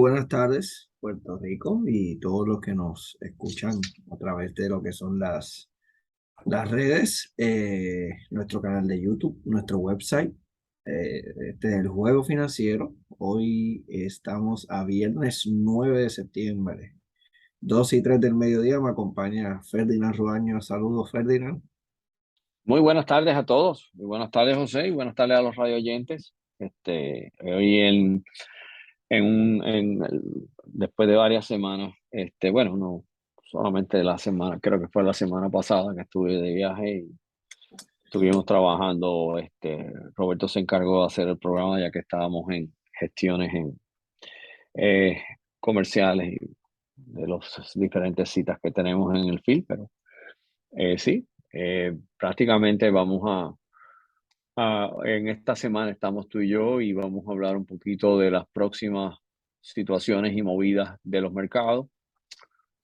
buenas tardes, Puerto Rico, y todos los que nos escuchan a través de lo que son las redes, nuestro canal de YouTube, nuestro website. Este es el Juego Financiero. Hoy estamos a viernes 9 de septiembre, 2 y 3 del mediodía. Me acompaña Ferdinand Ruaño. Saludos, Ferdinand. Muy buenas tardes a todos. Muy buenas tardes, José, y buenas tardes a los radio oyentes. Hoy después de varias semanas, bueno, no solamente la semana, creo que fue la semana pasada que estuve de viaje y estuvimos trabajando. Roberto se encargó de hacer el programa ya que estábamos en gestiones eh, comerciales y de las diferentes citas que tenemos en el field, pero sí, prácticamente en esta semana estamos tú y yo y vamos a hablar un poquito de las próximas situaciones y movidas de los mercados.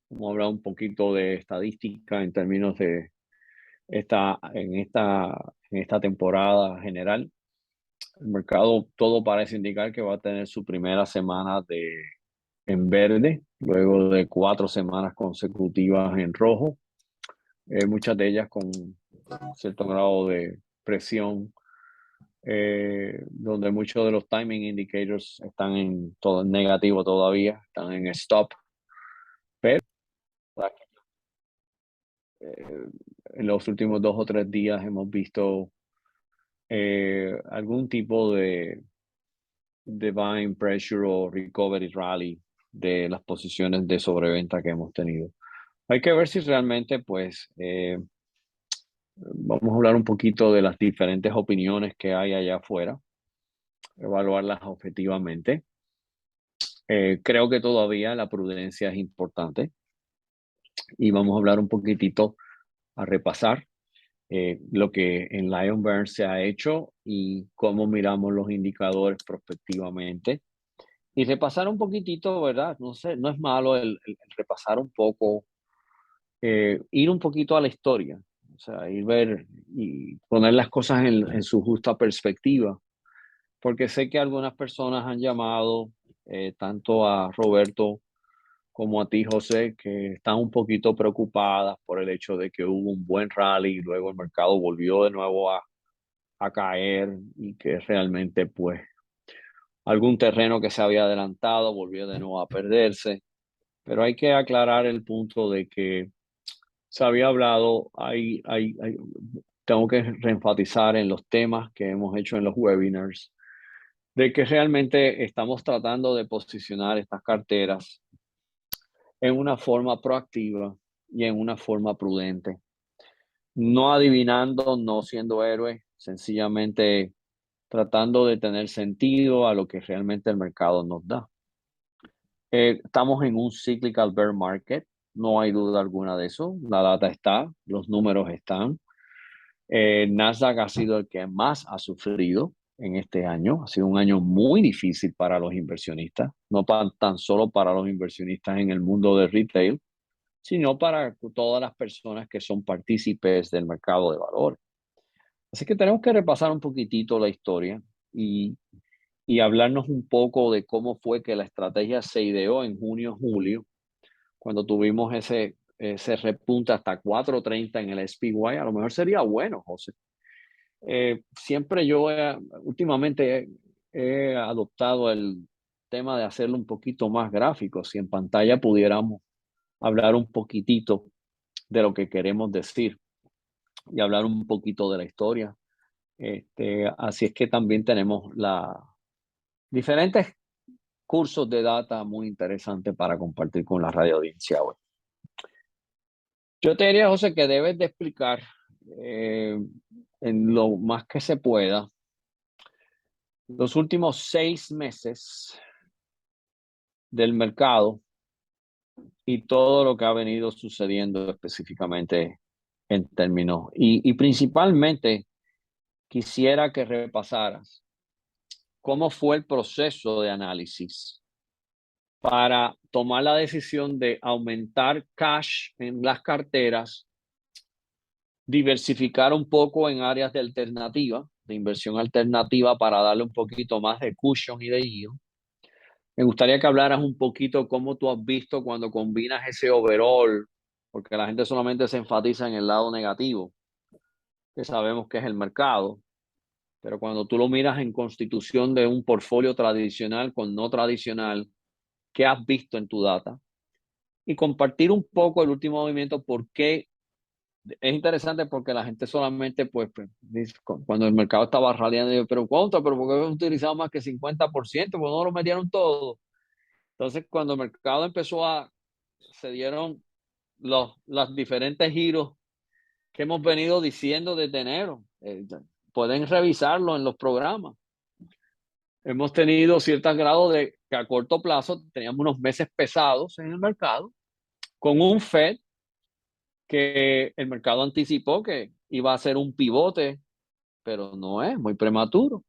Vamos a hablar un poquito de estadística en términos de en esta temporada general. El mercado todo parece indicar que va a tener su primera semana en verde, luego de 4 semanas consecutivas en rojo, muchas de ellas con cierto grado de presión, donde muchos de los timing indicators están en todo en negativo todavía, están en stop, pero eh, en los últimos 2 o 3 días hemos visto algún tipo de buying pressure o recovery rally de las posiciones de sobreventa que hemos tenido. Hay que ver si realmente, pues, vamos a hablar un poquito de las diferentes opiniones que hay allá afuera, evaluarlas objetivamente. Creo que todavía la prudencia es importante y vamos a hablar un poquitito a repasar lo que en Lion Burn se ha hecho y cómo miramos los indicadores prospectivamente. Y repasar un poquitito, ¿verdad? No sé, no es malo el repasar un poco, ir un poquito a la historia, o sea, ir ver y poner las cosas en su justa perspectiva, porque sé que algunas personas han llamado tanto a Roberto como a ti, José, que están un poquito preocupadas por el hecho de que hubo un buen rally y luego el mercado volvió de nuevo a caer y que realmente, pues, algún terreno que se había adelantado volvió de nuevo a perderse. Pero hay que aclarar el punto de que se había hablado, tengo que reenfatizar en los temas que hemos hecho en los webinars, de que realmente estamos tratando de posicionar estas carteras en una forma proactiva y en una forma prudente. No adivinando, no siendo héroe, sencillamente tratando de tener sentido a lo que realmente el mercado nos da. Estamos en un cyclical bear market, no hay duda alguna de eso. La data está, los números están. Nasdaq ha sido el que más ha sufrido en este año. Ha sido un año muy difícil para los inversionistas, no tan solo para los inversionistas en el mundo de retail, sino para todas las personas que son partícipes del mercado de valores. Así que tenemos que repasar un poquitito la historia y hablarnos un poco de cómo fue que la estrategia se ideó en junio, julio, cuando tuvimos ese repunte hasta 4.30 en el SPY. A lo mejor sería bueno, José. Siempre últimamente he adoptado el tema de hacerlo un poquito más gráfico. Si en pantalla pudiéramos hablar un poquitito de lo que queremos decir y hablar un poquito de la historia. Así es que también tenemos diferentes cursos de data muy interesantes para compartir con la radio audiencia hoy. Yo te diría, José, que debes de explicar eh, en lo más que se pueda los últimos 6 meses del mercado y todo lo que ha venido sucediendo específicamente en términos. Y principalmente quisiera que repasaras cómo fue el proceso de análisis para tomar la decisión de aumentar cash en las carteras, diversificar un poco en áreas de alternativa, de inversión alternativa para darle un poquito más de cushion y de yield, Me gustaría que hablaras un poquito cómo tú has visto cuando combinas ese overall, porque la gente solamente se enfatiza en el lado negativo, que sabemos que es el mercado, pero cuando tú lo miras en constitución de un portfolio tradicional con no tradicional, ¿qué has visto en tu data? Y compartir un poco el último movimiento, porque es interesante porque la gente solamente, pues dice, cuando el mercado estaba raleando, yo, pero ¿cuánto? ¿Pero por qué habían utilizado más que 50%? Pues no lo metieron todo. Entonces, cuando el mercado se dieron los diferentes giros que hemos venido diciendo desde enero. Pueden revisarlo en los programas. Hemos tenido cierto grado de que a corto plazo teníamos unos meses pesados en el mercado, con un Fed que el mercado anticipó que iba a hacer un pivote, pero no es muy prematuro.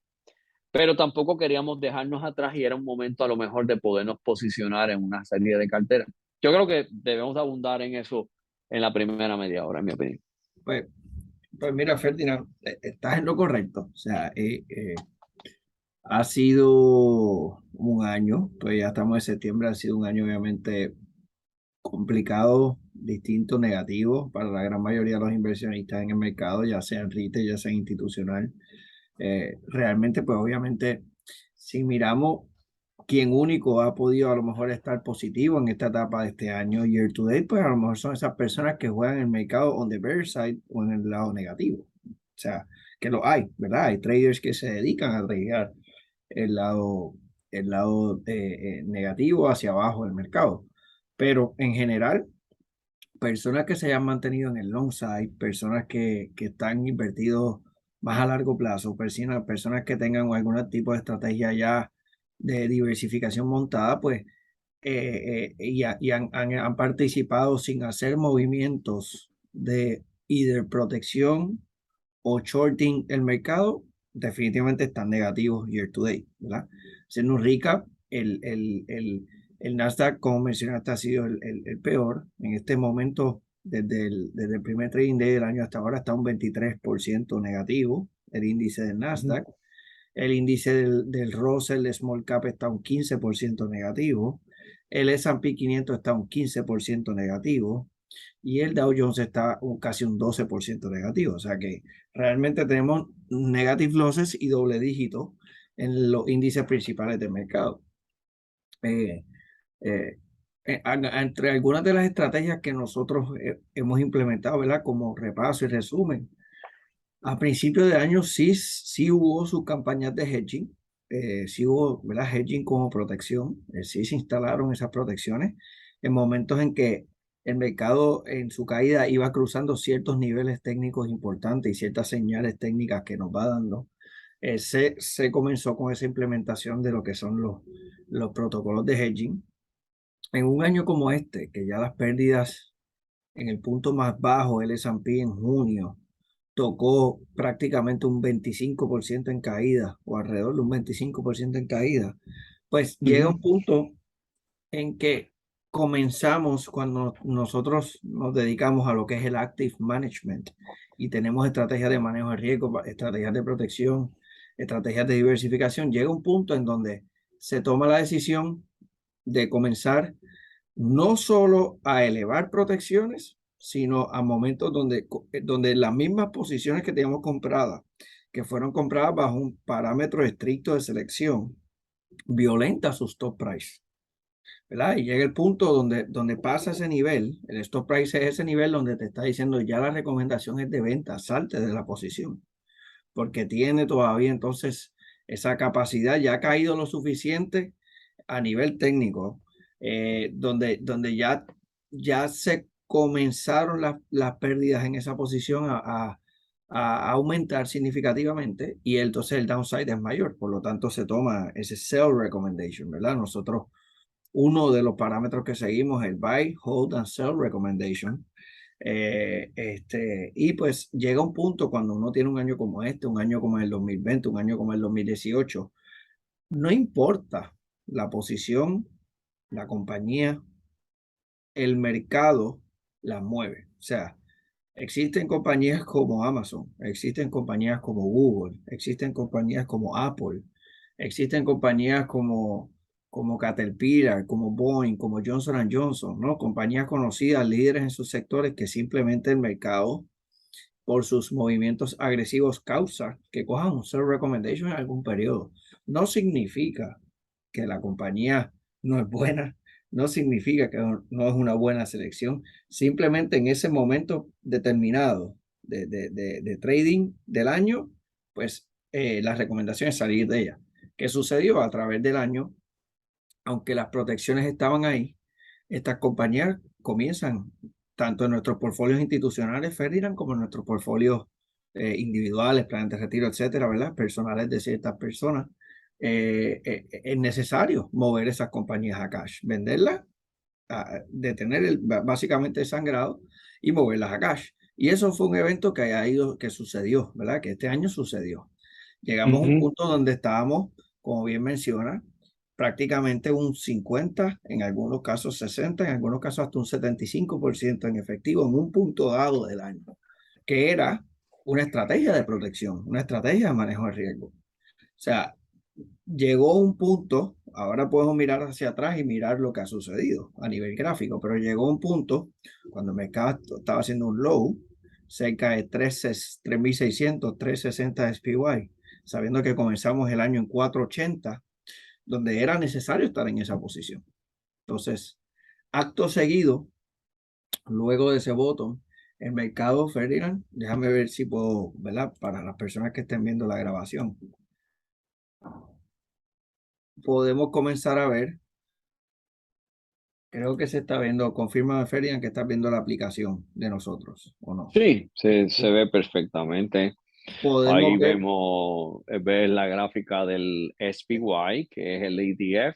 Pero tampoco queríamos dejarnos atrás y era un momento a lo mejor de podernos posicionar en una serie de carteras. Yo creo que debemos abundar en eso en la primera media hora, en mi opinión. Pues, pues mira, Ferdinand, estás en lo correcto. O sea, ha sido un año, pues ya estamos en septiembre, ha sido un año obviamente complicado, distinto, negativo para la gran mayoría de los inversionistas en el mercado, ya sea en retail, ya sea institucional. Realmente, pues obviamente, si miramos quién único ha podido a lo mejor estar positivo en esta etapa de este año, year to date, pues a lo mejor son esas personas que juegan en el mercado on the bear side o en el lado negativo. O sea, que lo hay, ¿verdad? Hay traders que se dedican a tradear el lado, el lado negativo hacia abajo del mercado. Pero en general, personas que se hayan mantenido en el long side, personas que están invertidos más a largo plazo, personas que tengan algún tipo de estrategia ya de diversificación montada, pues, y han participado sin hacer movimientos de either protección o shorting el mercado, definitivamente están negativos year to date, ¿verdad? Siendo un recap, el Nasdaq, como mencionaste, ha sido el peor. En este momento, desde el primer trading day del año hasta ahora, está un 23% negativo el índice del Nasdaq. El índice del Russell Small Cap está un 15% negativo. El S&P 500 está un 15% negativo y el Dow Jones está casi un 12% negativo. O sea que realmente tenemos negative losses y doble dígito en los índices principales del mercado. Eh, eh, Entre algunas de las estrategias que nosotros hemos implementado, ¿verdad? Como repaso y resumen, a principio de año sí hubo sus campañas de hedging, sí hubo, ¿verdad? Hedging como protección, sí se instalaron esas protecciones en momentos en que el mercado en su caída iba cruzando ciertos niveles técnicos importantes y ciertas señales técnicas que nos va dando. Se comenzó con esa implementación de lo que son los protocolos de hedging. En un año como este, que ya las pérdidas en el punto más bajo, el S&P en junio, tocó prácticamente un 25% en caída o alrededor de un 25% en caída, pues llega un punto en que comenzamos cuando nosotros nos dedicamos a lo que es el active management y tenemos estrategias de manejo de riesgo, estrategias de protección, estrategias de diversificación, llega un punto en donde se toma la decisión de comenzar no solo a elevar protecciones, sino a momentos donde las mismas posiciones que teníamos compradas, que fueron compradas bajo un parámetro estricto de selección, violenta su stop price, ¿verdad? Y llega el punto donde pasa ese nivel, el stop price es ese nivel donde te está diciendo ya la recomendación es de venta, salte de la posición, porque tiene todavía entonces esa capacidad, ya ha caído lo suficiente a nivel técnico, donde ya se comenzaron las pérdidas en esa posición a aumentar significativamente y entonces el downside es mayor, por lo tanto se toma ese sell recommendation, ¿verdad? Nosotros, uno de los parámetros que seguimos es el buy, hold and sell recommendation. Y pues llega un punto cuando uno tiene un año como este, un año como el 2020, un año como el 2018, no importa la posición, la compañía, el mercado la mueve. O sea, existen compañías como Amazon, existen compañías como Google, existen compañías como Apple, existen compañías como como Caterpillar, como Boeing, como Johnson Johnson, ¿no? Compañías conocidas, líderes en sus sectores que simplemente el mercado, por sus movimientos agresivos, causa que cojan un sell recommendation en algún periodo. No significa que la compañía no es buena, no significa que no es una buena selección, simplemente en ese momento determinado de trading del año, pues la recomendación es salir de ella. ¿Qué sucedió a través del año? Aunque las protecciones estaban ahí, estas compañías comienzan, tanto en nuestros portfolios institucionales, Ferdinand, como en nuestros portfolios individuales, planes de retiro, etcétera, ¿verdad? Personales de ciertas personas. Es necesario mover esas compañías a cash, venderlas, detener básicamente el sangrado y moverlas a cash. Y eso fue un evento que sucedió, ¿verdad? Que este año sucedió. Llegamos a un punto donde estábamos, como bien menciona, prácticamente un 50, en algunos casos 60, en algunos casos hasta un 75% en efectivo en un punto dado del año, que era una estrategia de protección, una estrategia de manejo de riesgo. O sea, llegó un punto, ahora podemos mirar hacia atrás y mirar lo que ha sucedido a nivel gráfico, pero llegó un punto cuando el mercado estaba haciendo un low, cerca de 3.600, 360 SPY, sabiendo que comenzamos el año en 480, donde era necesario estar en esa posición. Entonces, acto seguido, luego de ese botón, el mercado, Ferdinand, déjame ver si puedo, ¿verdad? Para las personas que estén viendo la grabación, podemos comenzar a ver. Creo que se está viendo, confirma Ferdinand que estás viendo la aplicación de nosotros, ¿o no? Sí, se ve perfectamente. Ahí Podemos ver, vemos, ves la gráfica del SPY, que es el ETF,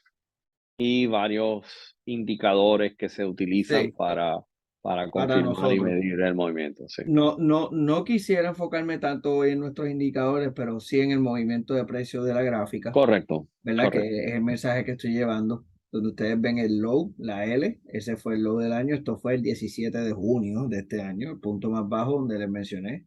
y varios indicadores que se utilizan sí, para para confirmar y nosotros. medir el movimiento. Sí, No quisiera enfocarme tanto en nuestros indicadores, pero sí en el movimiento de precios de la gráfica, correcto, ¿verdad? correcto. Que es el mensaje que estoy llevando, donde ustedes ven el low, la L, ese fue el low del año, esto fue el 17 de junio de este año, el punto más bajo donde les mencioné.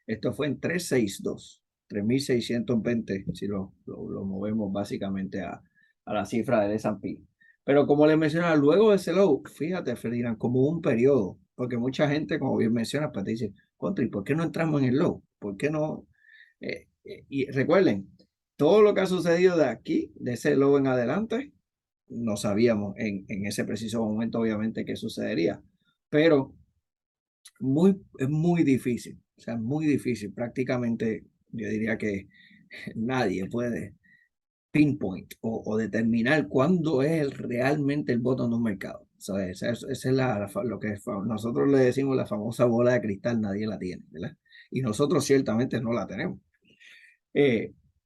Esto fue en 362, 3.620 si lo movemos básicamente a la cifra del S&P. Pero como les mencionaba, luego de ese low, fíjate, Ferdinand, como un periodo, porque mucha gente, como bien menciona, pues te dice, contra, ¿y por qué no entramos en el low? ¿Por qué no? Y recuerden, todo lo que ha sucedido de aquí, de ese low en adelante, no sabíamos en ese preciso momento, obviamente, qué sucedería. Pero es muy difícil, o sea, muy difícil. Prácticamente yo diría que nadie puede pinpoint o determinar cuándo es realmente el botón de un mercado. Esa es lo que nosotros le decimos la famosa bola de cristal, nadie la tiene, ¿verdad? Y nosotros ciertamente no la tenemos.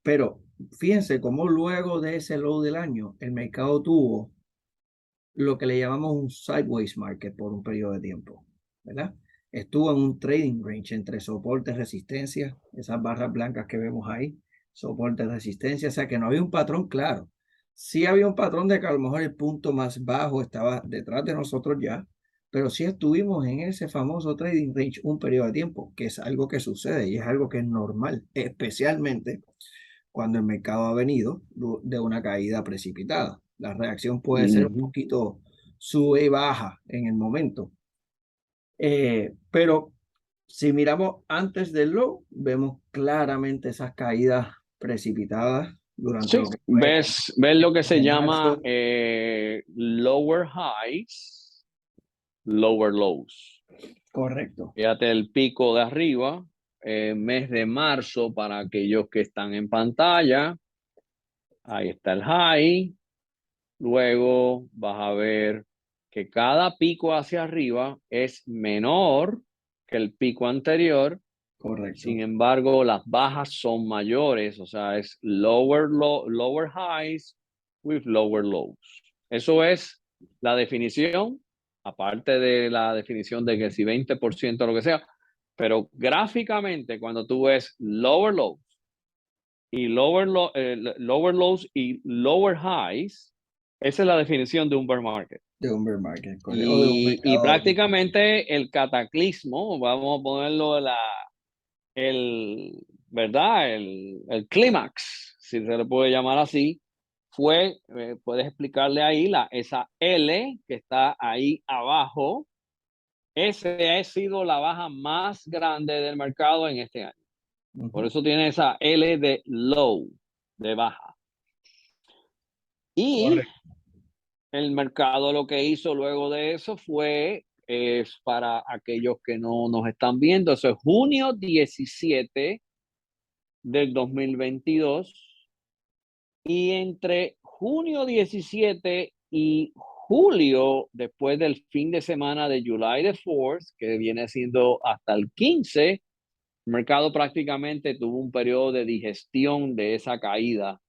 Pero fíjense cómo luego de ese low del año, el mercado tuvo lo que le llamamos un sideways market por un periodo de tiempo, ¿verdad? Estuvo en un trading range entre soporte y resistencia, esas barras blancas que vemos ahí, soporte y resistencia, o sea que no había un patrón claro. Sí había un patrón de que a lo mejor el punto más bajo estaba detrás de nosotros ya, pero sí estuvimos en ese famoso trading range un periodo de tiempo, que es algo que sucede y es algo que es normal, especialmente cuando el mercado ha venido de una caída precipitada. La reacción puede ser un Ujú. poquito sube y baja en el momento. Pero si miramos antes del low, vemos claramente esas caídas precipitadas durante Sí, lo que fue ves lo que se de llama marzo. lower highs, lower lows. Correcto, Fíjate el pico de arriba, mes de marzo para aquellos que están en pantalla. Ahí está el high. Luego vas a ver que cada pico hacia arriba es menor que el pico anterior. Sin correcto. embargo, las bajas son mayores, o sea, es lower highs with lower lows. Eso es la definición, aparte de la definición de que si 20% lo que sea, pero gráficamente cuando tú ves lower lows y lower lows y lower highs, esa es la definición de un bear market. De un bear market, correcto. O de un Y mercado de corrección. prácticamente el cataclismo, vamos a ponerlo ¿verdad? El clímax, si se le puede llamar así, fue, puedes explicarle ahí, esa L que está ahí abajo, esa ha sido la baja más grande del mercado en este año. Por eso tiene esa L de low, de baja. Y Correcto. el mercado lo que hizo luego de eso fue, para aquellos que no nos están viendo, eso es junio 17 del 2022. Y entre junio 17 y julio, después del fin de semana de July the 4th, que viene siendo hasta el 15, el mercado prácticamente tuvo un periodo de digestión de esa caída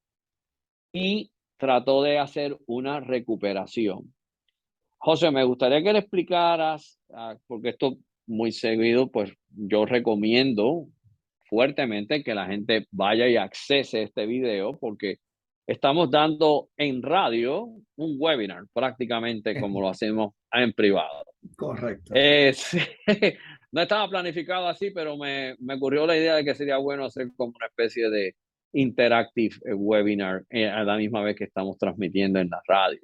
y trató de hacer una recuperación. José, me gustaría que le explicaras, porque esto muy seguido, pues yo recomiendo fuertemente que la gente vaya y accese este video, porque estamos dando en radio un webinar, prácticamente como lo hacemos en privado. Correcto. Sí, no estaba planificado así, pero me ocurrió la idea de que sería bueno hacer como una especie de interactive webinar a la misma vez que estamos transmitiendo en la radio.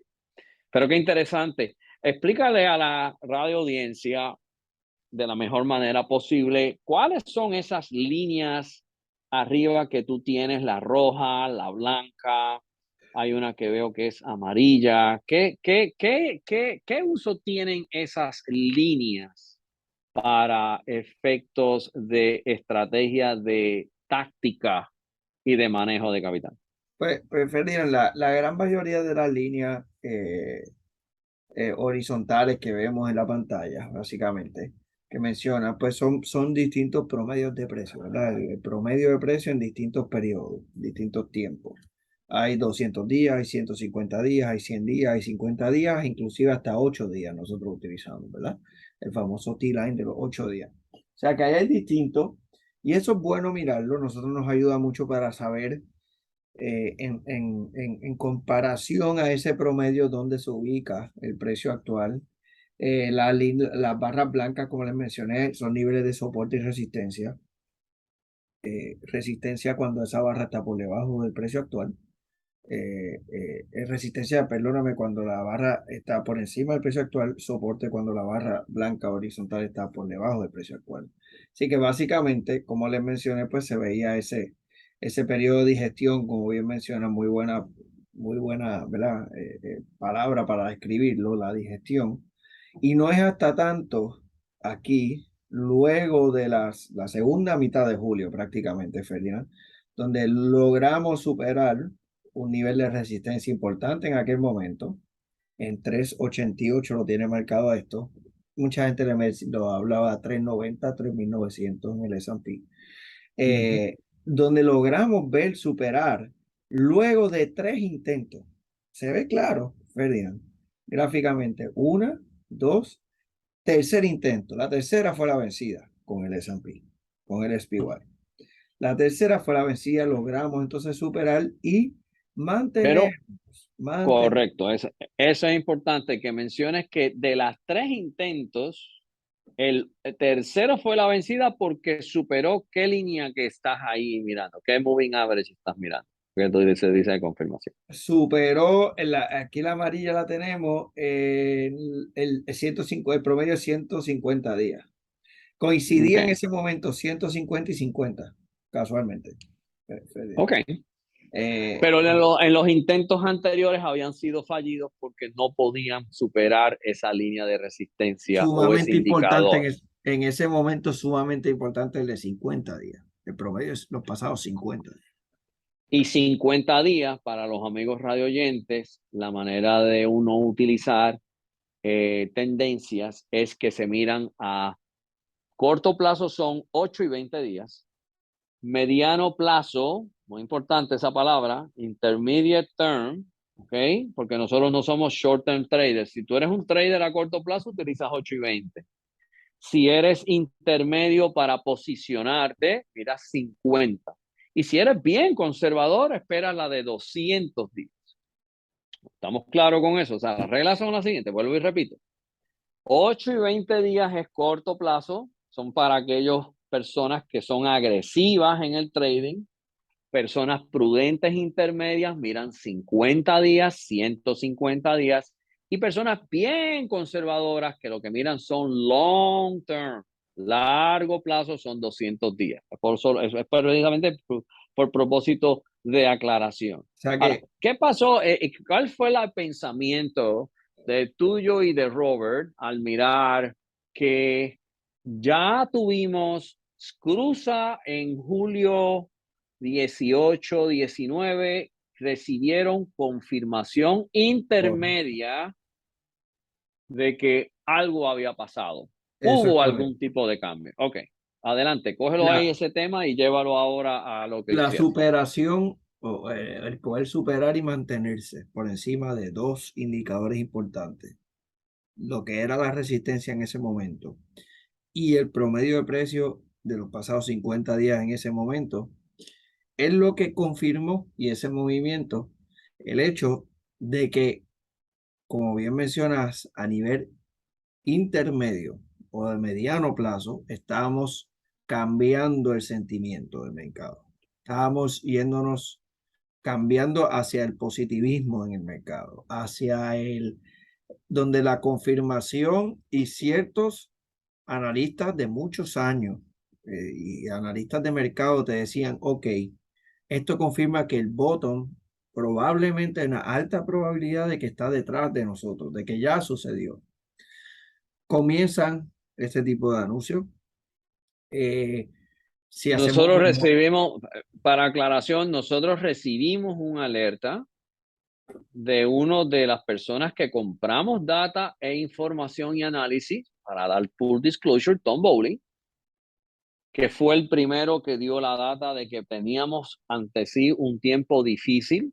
Pero qué interesante. Explícale a la radio audiencia de la mejor manera posible cuáles son esas líneas arriba que tú tienes, la roja, la blanca, hay una que veo que es amarilla. ¿Qué uso tienen esas líneas para efectos de estrategia, de táctica y de manejo de capital? Pues Ferdinand, la gran mayoría de las líneas horizontales que vemos en la pantalla, básicamente, que menciona, pues son distintos promedios de precio, ¿verdad? El promedio de precio en distintos periodos, distintos tiempos. Hay 200 días, hay 150 días, hay 100 días, hay 50 días, inclusive hasta 8 días nosotros utilizamos, ¿verdad? El famoso T-line de los 8 días. O sea que ahí hay distintos y eso es bueno mirarlo, nosotros nos ayuda mucho para saber en comparación a ese promedio donde se ubica el precio actual. Las barras blancas, como les mencioné, son niveles de soporte y resistencia. Resistencia cuando esa barra está por debajo del precio actual. Resistencia, perdóname, cuando la barra está por encima del precio actual, soporte cuando la barra blanca horizontal está por debajo del precio actual. Así que básicamente, como les mencioné, pues se veía ese periodo de digestión, como bien menciona, muy buena, ¿verdad? Palabra para describirlo, la digestión. Y no es hasta tanto aquí, luego de la segunda mitad de julio prácticamente, Ferdinand, donde logramos superar un nivel de resistencia importante en aquel momento. En 388 lo tiene marcado esto. Mucha gente lo hablaba a 390, 3900 en el S&P. Donde logramos ver superar luego de 3 intentos. Se ve claro, Ferdinand, gráficamente. Una, dos, tercer intento. La tercera fue la vencida con el S&P, con el SPY. La tercera fue la vencida, logramos entonces superar y Pero mantener. correcto, eso es importante que menciones que de las 3 intentos, el tercero fue la vencida porque superó qué línea que estás ahí mirando, qué moving average estás mirando, que tú dice de confirmación. Superó, aquí la amarilla la tenemos, el 105, el promedio de 150 días. Coincidía en Okay. ese momento 150 y 50, casualmente. Ok. Eh, Pero en los intentos anteriores habían sido fallidos porque no podían superar esa línea de resistencia o ese Sumamente importante indicador. en ese momento, sumamente importante el de 50 días. El promedio es los pasados 50 días. Y 50 días para los amigos radioyentes, la manera de uno utilizar tendencias es que se miran a corto plazo son 8 y 20 días, mediano plazo, muy importante esa palabra, intermediate term, ¿ok? Porque nosotros no somos short term traders. Si tú eres un trader a corto plazo, utilizas 8 y 20. Si eres intermedio para posicionarte, mira 50. Y si eres bien conservador, espera la de 200 días. ¿Estamos claros con eso? O sea, las reglas son las siguientes, vuelvo y repito. 8 y 20 días es corto plazo, son para aquellas personas que son agresivas en el trading. Personas prudentes intermedias miran 50 días, 150 días, y personas bien conservadoras que lo que miran son long term, largo plazo, son 200 días. Eso es precisamente por propósito de aclaración. O sea Ahora, que, ¿qué pasó? ¿Cuál fue el pensamiento de tuyo y de Robert al mirar que ya tuvimos cruza en julio 18, 19, recibieron confirmación correcto. intermedia de que algo había pasado? Eso es Hubo correcto. algún tipo de cambio. Ok, adelante, cógelo ahí La, ese tema y llévalo ahora a lo que la hicieron. superación o el poder superar y mantenerse por encima de dos indicadores importantes, lo que era la resistencia en ese momento y el promedio de precio de los pasados 50 días en ese momento, es lo que confirmó y ese movimiento, el hecho de que, como bien mencionas, a nivel intermedio o de mediano plazo, estábamos cambiando el sentimiento del mercado. Estábamos yéndonos, cambiando hacia el positivismo en el mercado, hacia el, donde la confirmación y ciertos analistas de muchos años y analistas de mercado te decían, ok, esto confirma que el bottom probablemente hay una alta probabilidad de que está detrás de nosotros, de que ya sucedió. Comienzan este tipo de anuncios. Eh, si hacemos Nosotros memoria, recibimos, para aclaración, nosotros recibimos una alerta de una de las personas que compramos data e información y análisis para dar full disclosure, Tom Bowley, que fue el primero que dio la data de que teníamos ante sí un tiempo difícil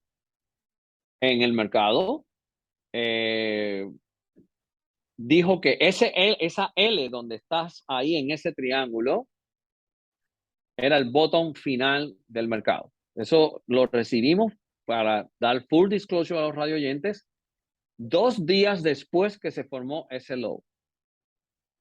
en el mercado. Eh, Dijo que esa L donde estás ahí en ese triángulo era el bottom final del mercado. Eso lo recibimos para dar full disclosure a los radio oyentes 2 días después que se formó ese low.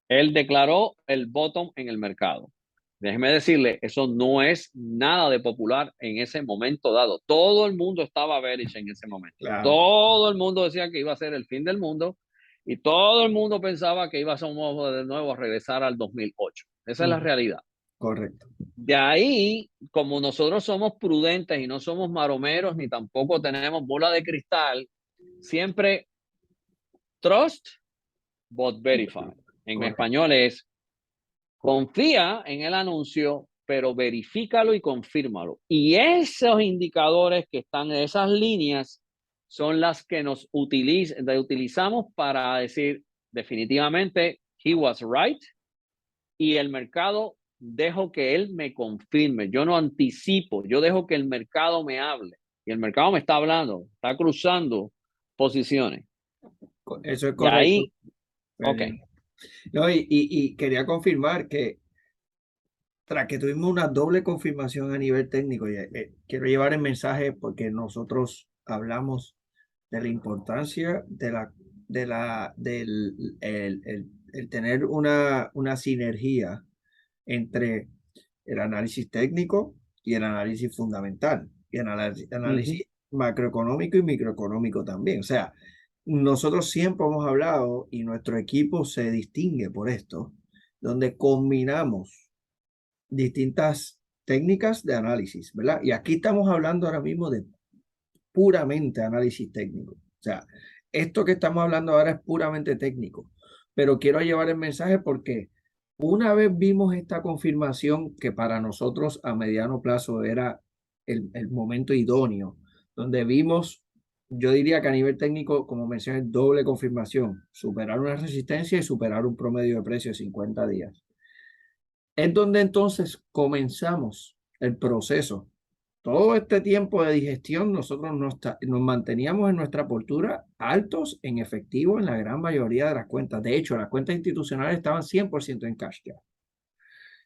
Él declaró el bottom en el mercado. Déjeme decirle, eso no es nada de popular en ese momento dado. Todo el mundo estaba bearish en ese momento. claro, Todo el mundo decía que iba a ser el fin del mundo y todo el mundo pensaba que íbamos de nuevo a regresar al 2008. Esa es la realidad. correcto, De ahí, como nosotros somos prudentes y no somos maromeros ni tampoco tenemos bola de cristal, siempre trust but verify. En correcto. español es confía en el anuncio, pero verifícalo y confírmalo. Y esos indicadores que están en esas líneas son las que utilizamos para decir definitivamente he was right y el mercado dejo que él me confirme. Yo no anticipo, yo dejo que el mercado me hable. Y el mercado me está hablando, está cruzando posiciones. Eso es Y correcto. ahí, ok. No, y quería confirmar que tras que tuvimos una doble confirmación a nivel técnico, y, quiero llevar el mensaje porque nosotros hablamos de la importancia el tener una sinergia entre el análisis técnico y el análisis fundamental, y el Ujú. análisis macroeconómico y microeconómico también. O sea, nosotros siempre hemos hablado y nuestro equipo se distingue por esto, donde combinamos distintas técnicas de análisis, ¿verdad? Y aquí estamos hablando ahora mismo de puramente análisis técnico. O sea, esto que estamos hablando ahora es puramente técnico, pero quiero llevar el mensaje porque una vez vimos esta confirmación que para nosotros a mediano plazo era el momento idóneo, donde vimos, yo diría que a nivel técnico, como mencioné, doble confirmación, superar una resistencia y superar un promedio de precio de 50 días. Es donde entonces comenzamos el proceso. Todo este tiempo de digestión, nosotros nos manteníamos en nuestra postura altos en efectivo en la gran mayoría de las cuentas. De hecho, las cuentas institucionales estaban 100% en cash ya. O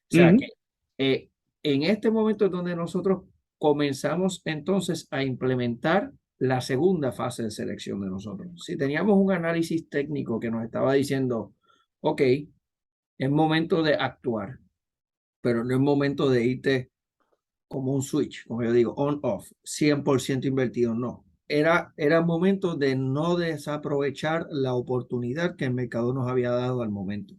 sea que Ujú. eh, en este momento es donde nosotros comenzamos entonces a implementar la segunda fase de selección de nosotros. Si teníamos un análisis técnico que nos estaba diciendo, ok, es momento de actuar, pero no es momento de irte como un switch, como yo digo, on-off, 100% invertido, no. Era momento de no desaprovechar la oportunidad que el mercado nos había dado al momento.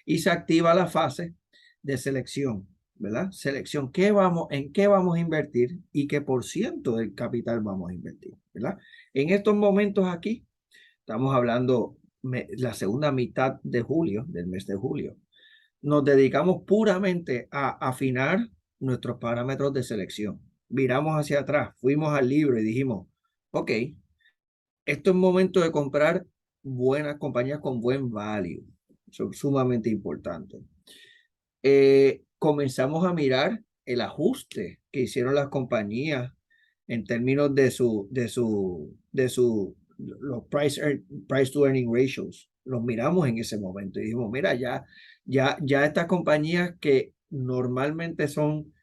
Y se activa la fase de selección, ¿verdad? Selección, ¿en qué vamos a invertir y qué por ciento del capital vamos a invertir, ¿verdad? En estos momentos aquí, estamos hablando la segunda mitad de julio, del mes de julio, nos dedicamos puramente a afinar nuestros parámetros de selección. Miramos hacia atrás, fuimos al libro y dijimos, ok, esto es momento de comprar buenas compañías con buen value. Eso es sumamente importante. Comenzamos a mirar el ajuste que hicieron las compañías en términos los price to earning ratios. Los miramos en ese momento y dijimos, mira, ya estas compañías que normalmente son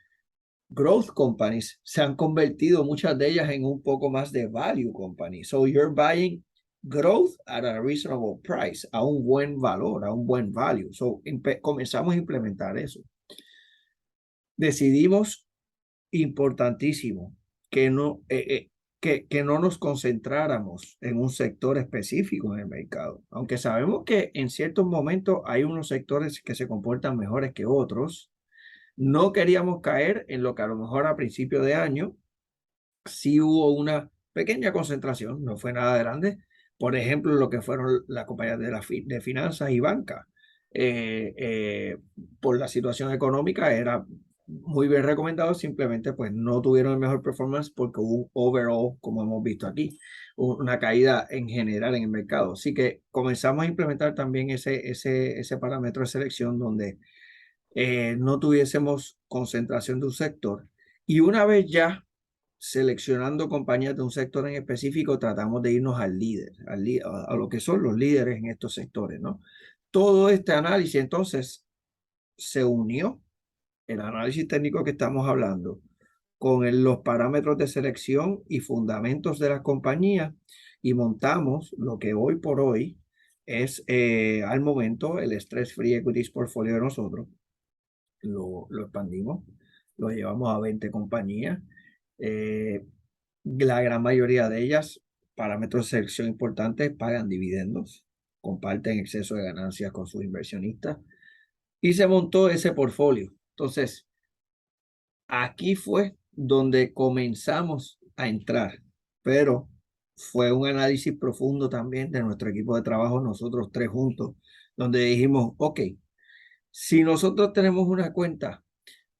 growth companies se han convertido muchas de ellas en un poco más de value companies. So you're buying growth at a reasonable price, a un buen valor, a un buen value. So comenzamos a implementar eso. Decidimos, importantísimo, que no nos concentráramos en un sector específico en el mercado. Aunque sabemos que en ciertos momentos hay unos sectores que se comportan mejores que otros, no queríamos caer en lo que a lo mejor a principio de año sí hubo una pequeña concentración, no fue nada grande. Por ejemplo, lo que fueron las compañías de finanzas y banca. Por la situación económica era muy bien recomendado, simplemente pues no tuvieron el mejor performance porque hubo un overall, como hemos visto aquí, una caída en general en el mercado. Así que comenzamos a implementar también ese parámetro de selección donde no tuviésemos concentración de un sector. Y una vez ya seleccionando compañías de un sector en específico, tratamos de irnos al líder, a lo que son los líderes en estos sectores, ¿no? Todo este análisis entonces se unió, el análisis técnico que estamos hablando, con los parámetros de selección y fundamentos de las compañías y montamos lo que hoy por hoy es al momento el Stress Free Equities Portfolio de nosotros. Lo expandimos, lo llevamos a 20 compañías. La gran mayoría de ellas, parámetros de selección importantes, pagan dividendos, comparten exceso de ganancias con sus inversionistas y se montó ese portfolio. Entonces, aquí fue donde comenzamos a entrar, pero fue un análisis profundo también de nuestro equipo de trabajo, nosotros tres juntos, donde dijimos, ok, si nosotros tenemos una cuenta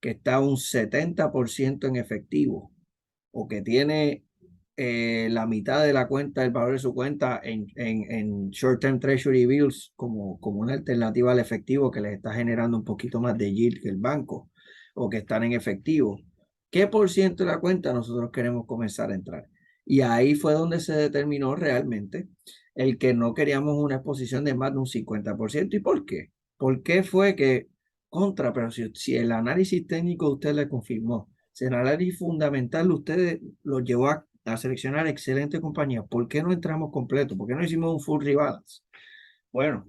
que está un 70% en efectivo o que tiene la mitad de la cuenta, el valor de su cuenta en short-term treasury bills como una alternativa al efectivo que les está generando un poquito más de yield que el banco o que están en efectivo. ¿Qué por ciento de la cuenta nosotros queremos comenzar a entrar? Y ahí fue donde se determinó realmente el que no queríamos una exposición de más de un 50%. ¿Y por qué? ¿Por qué fue que pero si el análisis técnico usted le confirmó, si el análisis fundamental usted lo llevó a seleccionar excelente compañía, ¿por qué no entramos completo? ¿Por qué no hicimos un full rebalance? Bueno,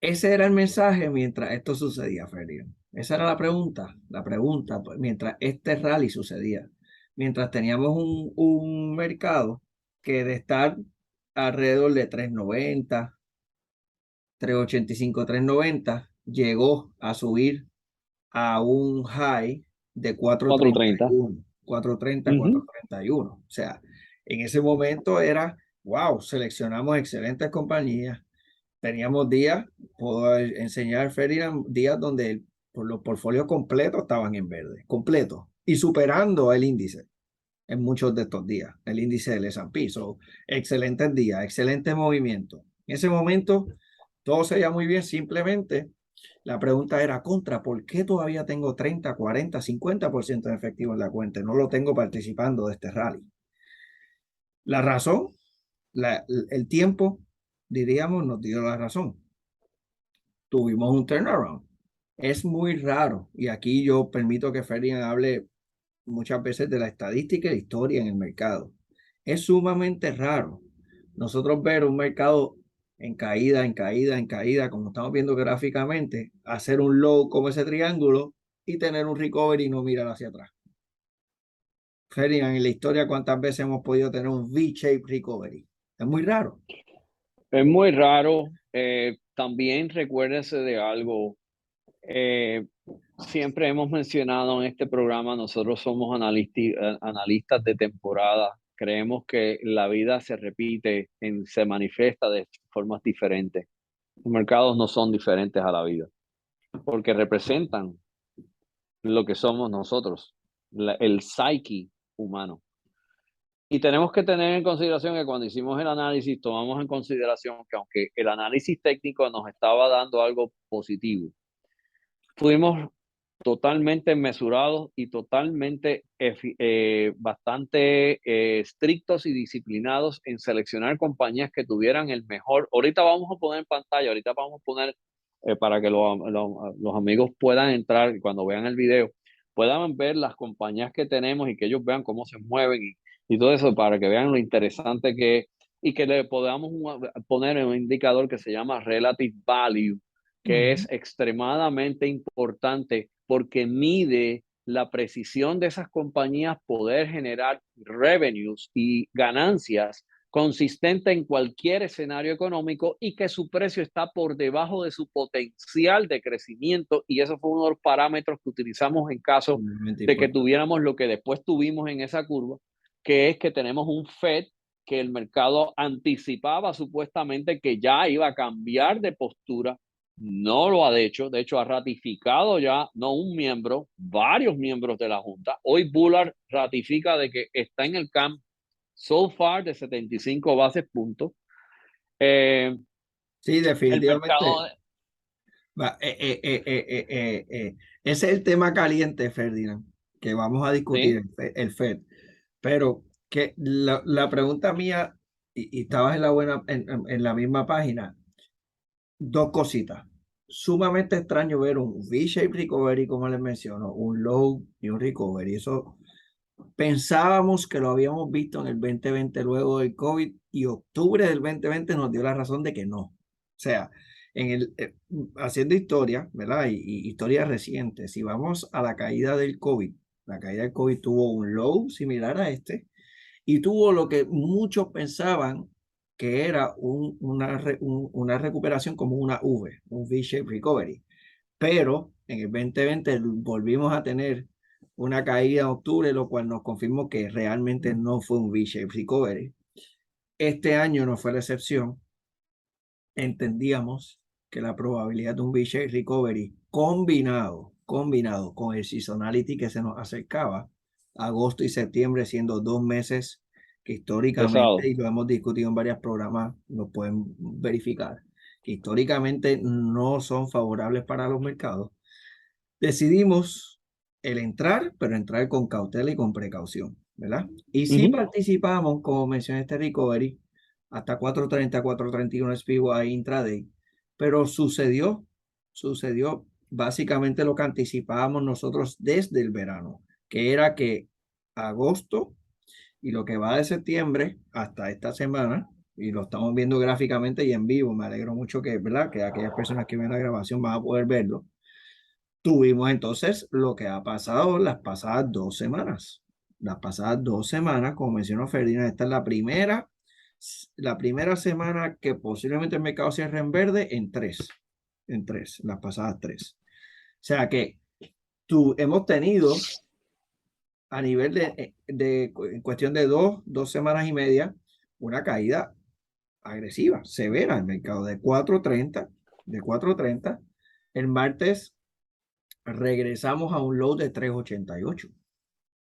ese era el mensaje mientras esto sucedía, Ferdinand. Esa era la pregunta pues, mientras este rally sucedía. Mientras teníamos un mercado que de estar alrededor de 3.90, 3.85, 3.90, llegó a subir a un high de 430. 4.31, 4.30, Ujú. 4.31. O sea, en ese momento era, wow, seleccionamos excelentes compañías. Teníamos días, puedo enseñar, Ferdinand, días donde los portfolios completos estaban en verde, completos, y superando el índice en muchos de estos días, el índice del S&P. So, excelentes días, excelente movimiento. En ese momento, todo se veía muy bien, simplemente la pregunta era ¿por qué todavía tengo 30, 40, 50% de efectivo en la cuenta? No lo tengo participando de este rally. La razón, el tiempo, diríamos, nos dio la razón. Tuvimos un turnaround. Es muy raro, y aquí yo permito que Ferdinand hable muchas veces de la estadística y la historia en el mercado. Es sumamente raro nosotros ver un mercado en caída, en caída, en caída, como estamos viendo gráficamente, hacer un low como ese triángulo y tener un recovery y no mirar hacia atrás. Ferdinand, en la historia, ¿cuántas veces hemos podido tener un V-shape recovery? Es muy raro. Es muy raro. También recuérdense de algo. Eh, Siempre hemos mencionado en este programa, nosotros somos analistas de temporada. Creemos que la vida se repite, se manifiesta de formas diferentes. Los mercados no son diferentes a la vida, porque representan lo que somos nosotros, el psyche humano. Y tenemos que tener en consideración que cuando hicimos el análisis, tomamos en consideración que aunque el análisis técnico nos estaba dando algo positivo, fuimos totalmente mesurados y totalmente bastante estrictos y disciplinados en seleccionar compañías que tuvieran el mejor. Ahorita vamos a poner en pantalla, ahorita vamos a poner para que los amigos puedan entrar y cuando vean el video puedan ver las compañías que tenemos y que ellos vean cómo se mueven y todo eso para que vean lo interesante que es y que le podamos poner un indicador que se llama Relative Value, que es extremadamente importante porque mide la precisión de esas compañías poder generar revenues y ganancias consistente en cualquier escenario económico y que su precio está por debajo de su potencial de crecimiento, y eso fue uno de los parámetros que utilizamos en caso de que tuviéramos lo que después tuvimos en esa curva, que es que tenemos un Fed que el mercado anticipaba supuestamente que ya iba a cambiar de postura. No lo ha hecho, de hecho ha ratificado ya, no un miembro, varios miembros de la Junta. Hoy Bullard ratifica de que está en el camp so far de 75 bases puntos. Sí, El definitivamente. mercado... Ese es el tema caliente, Ferdinand, que vamos a discutir, Sí, el Fed. Pero que la pregunta mía, y estabas en la buena, en la misma página, dos cositas. Sumamente extraño ver un V-shape recovery, como les menciono, un low y un recovery. Eso pensábamos que lo habíamos visto en el 2020 luego del COVID, y octubre del 2020 nos dio la razón de que no. O sea, haciendo historia, ¿verdad? Y historia reciente, si vamos a la caída del COVID, la caída del COVID tuvo un low similar a este y tuvo lo que muchos pensaban que era una recuperación como una V, un V-shape recovery. Pero en el 2020 volvimos a tener una caída en octubre, lo cual nos confirmó que realmente no fue un V-shape recovery. Este año no fue la excepción. Entendíamos que la probabilidad de un V-shape recovery combinado con el seasonality que se nos acercaba, agosto y septiembre siendo 2 meses que históricamente, pesado. y lo hemos discutido en varios programas, lo pueden verificar, que históricamente no son favorables para los mercados. Decidimos el entrar, pero entrar con cautela y con precaución, ¿verdad? Y sí participamos, como mencioné, este recovery, hasta 4.30, 4.31 SPY intraday, pero sucedió básicamente lo que anticipábamos nosotros desde el verano, que era que agosto y lo que va de septiembre hasta esta semana, y lo estamos viendo gráficamente y en vivo, me alegro mucho que, ¿verdad? Que aquellas personas que ven la grabación van a poder verlo. Tuvimos entonces lo que ha pasado las pasadas 2 semanas. Las pasadas 2 semanas, como mencionó Ferdinand, esta es la primera semana que posiblemente el mercado cierre en verde en tres, las pasadas tres. O sea que hemos tenido a nivel en cuestión de 2 semanas y media, una caída agresiva, severa en el mercado de 4.30. El martes regresamos a un low de 3.88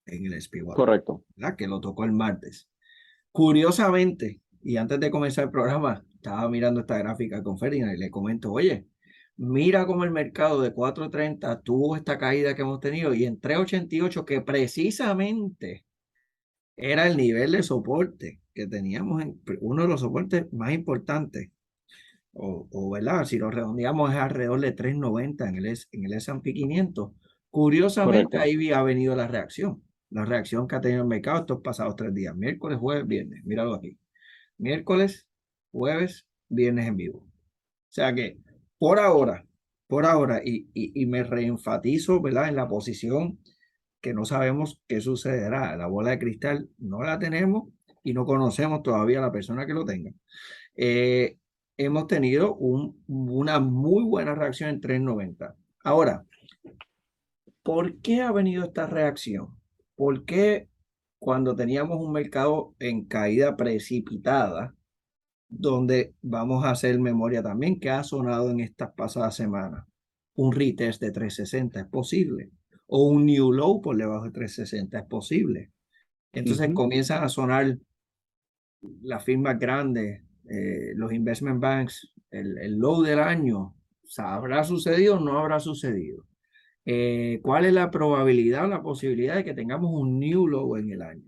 en el SPY, Correcto. ¿verdad? Que lo tocó el martes. Curiosamente, y antes de comenzar el programa, estaba mirando esta gráfica con Ferdinand y le comento, oye, mira cómo el mercado de 4.30 tuvo esta caída que hemos tenido, y en 3.88, que precisamente era el nivel de soporte que teníamos, uno de los soportes más importantes, ¿verdad? Si lo redondeamos es alrededor de 3.90 en el S&P 500. Curiosamente, Correcto. ahí ha venido la reacción que ha tenido el mercado estos pasados 3 días, miércoles, jueves, viernes, míralo aquí, miércoles, jueves, viernes en vivo. O sea que, por ahora, por ahora, y me reenfatizo, ¿verdad? En la posición que no sabemos qué sucederá. La bola de cristal no la tenemos y no conocemos todavía a la persona que lo tenga. Eh, Hemos tenido una muy buena reacción en 3.90. Ahora, ¿por qué ha venido esta reacción? ¿Por qué cuando teníamos un mercado en caída precipitada, donde vamos a hacer memoria también, que ha sonado en estas pasadas semanas? Un retest de 360 es posible, o un new low por debajo de 360 es posible. Entonces Ujú. comienzan a sonar las firmas grandes, los investment banks, el low del año. O sea, ¿habrá sucedido o no habrá sucedido? ¿Cuál es la probabilidad o la posibilidad de que tengamos un new low en el año?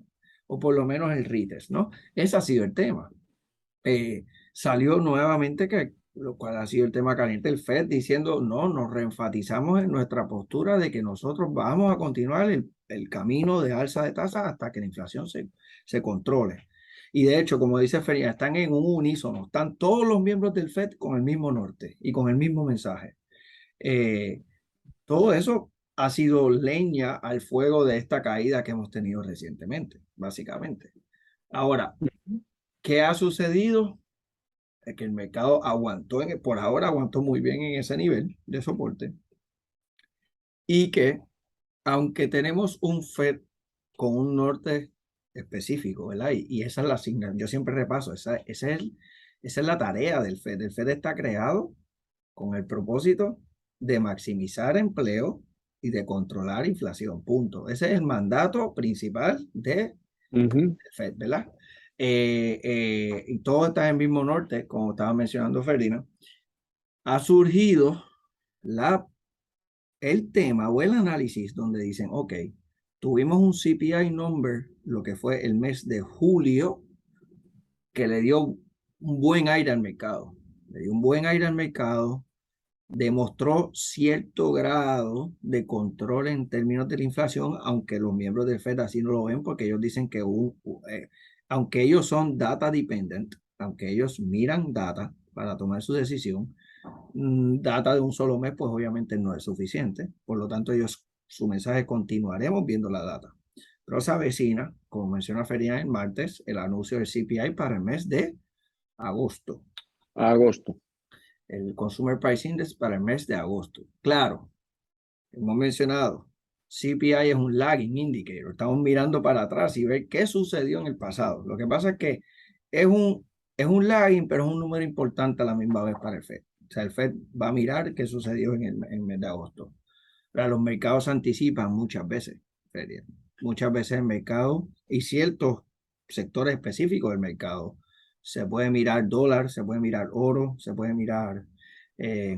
O por lo menos el retest, ¿no? Ese ha sido el tema. Salió nuevamente que, lo cual ha sido el tema caliente, el Fed diciendo, no, nos reenfatizamos en nuestra postura de que nosotros vamos a continuar el camino de alza de tasas hasta que la inflación se controle. Y de hecho, como dice Feria, están en un unísono, están todos los miembros del Fed con el mismo norte y con el mismo mensaje. Eh, Todo eso ha sido leña al fuego de esta caída que hemos tenido recientemente, básicamente. Ahora, ¿qué ha sucedido? Que el mercado aguantó, por ahora aguantó muy bien en ese nivel de soporte y que aunque tenemos un Fed con un norte específico, ¿verdad? Y esa es la asignación, yo siempre repaso, esa es la tarea del Fed. El Fed está creado con el propósito de maximizar empleo y de controlar inflación, punto. Ese es el mandato principal del Ujú. Fed, ¿verdad? Y todo está en el mismo norte, como estaba mencionando Ferdinand. Ha surgido la, el tema o el análisis donde dicen, ok, tuvimos un CPI number, lo que fue el mes de julio, que le dio un buen aire al mercado. Le dio un buen aire al mercado, demostró cierto grado de control en términos de la inflación, aunque los miembros del Fed así no lo ven, porque ellos dicen que aunque ellos son data dependent, aunque ellos miran data para tomar su decisión, data de un solo mes, pues obviamente no es suficiente. Por lo tanto, ellos, su mensaje, continuaremos viendo la data. Pero se avecina, como menciona Feria el martes, el anuncio del CPI para el mes de agosto, Agosto. el Consumer Price Index para el mes de agosto. Claro, hemos mencionado, CPI es un lagging indicator. Estamos mirando para atrás y ver qué sucedió en el pasado. Lo que pasa es que es es un lagging, pero es un número importante a la misma vez para el Fed. O sea, el Fed va a mirar qué sucedió en el mes de agosto. Pero los mercados anticipan muchas veces, Feria. Muchas veces el mercado y ciertos sectores específicos del mercado. Se puede mirar dólar, se puede mirar oro, se puede mirar, eh,